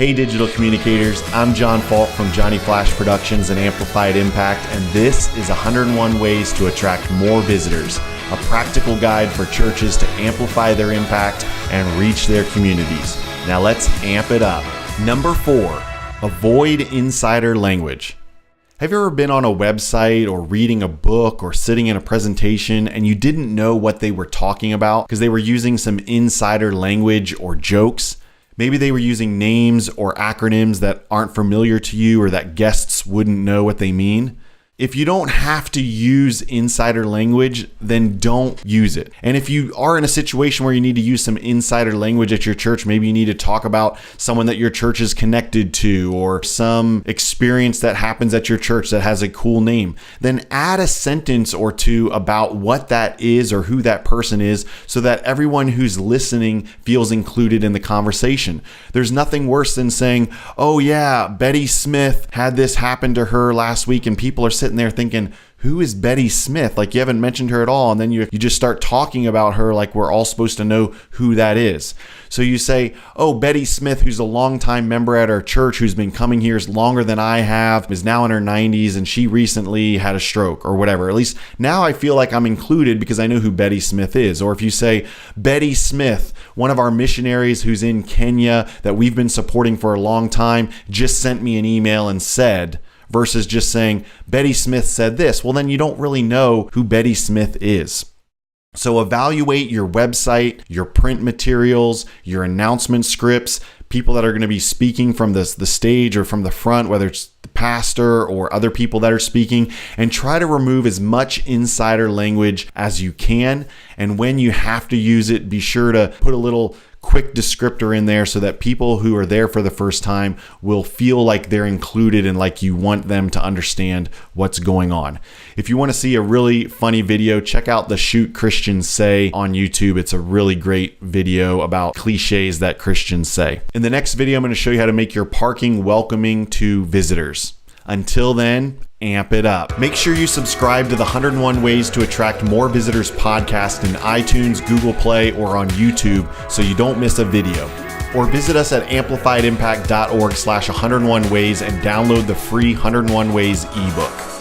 Hey digital communicators, I'm John Falk from Johnny Flash Productions and Amplified Impact, and this is 101 Ways to Attract More Visitors, a practical guide for churches to amplify their impact and reach their communities. Now let's amp it up. Number 4, avoid insider language. Have you ever been on a website or reading a book or sitting in a presentation and you didn't know what they were talking about because they were using some insider language or jokes? Maybe they were using names or acronyms that aren't familiar to you or that guests wouldn't know what they mean. If you don't have to use insider language, then don't use it. And if you are in a situation where you need to use some insider language at your church, maybe you need to talk about someone that your church is connected to or some experience that happens at your church that has a cool name, then add a sentence or two about what that is or who that person is so that everyone who's listening feels included in the conversation. There's nothing worse than saying, oh yeah, Betty Smith had this happen to her last week, and people are sitting there thinking, who is Betty Smith? Like, you haven't mentioned her at all. And then you just start talking about her like we're all supposed to know who that is. So you say, oh, Betty Smith, who's a longtime member at our church, who's been coming here longer than I have, is now in her 90s, and she recently had a stroke or whatever. At least now I feel like I'm included because I know who Betty Smith is. Or if you say, Betty Smith, one of our missionaries who's in Kenya that we've been supporting for a long time, just sent me an email and said, versus just saying, Betty Smith said this. Well, then you don't really know who Betty Smith is. So evaluate your website, your print materials, your announcement scripts, people that are going to be speaking from the stage or from the front, whether it's the pastor or other people that are speaking, and try to remove as much insider language as you can. And when you have to use it, be sure to put a little quick descriptor in there so that people who are there for the first time will feel like they're included and like you want them to understand what's going on. If you want to see a really funny video, check out the Shoot Christians Say on YouTube. It's a really great video about cliches that Christians say. In the next video, I'm going to show you how to make your parking welcoming to visitors. Until then, amp it up. Make sure you subscribe to the 101 Ways to Attract More Visitors podcast in iTunes, Google Play, or on YouTube so you don't miss a video. Or visit us at amplifiedimpact.org/101ways and download the free 101 Ways ebook.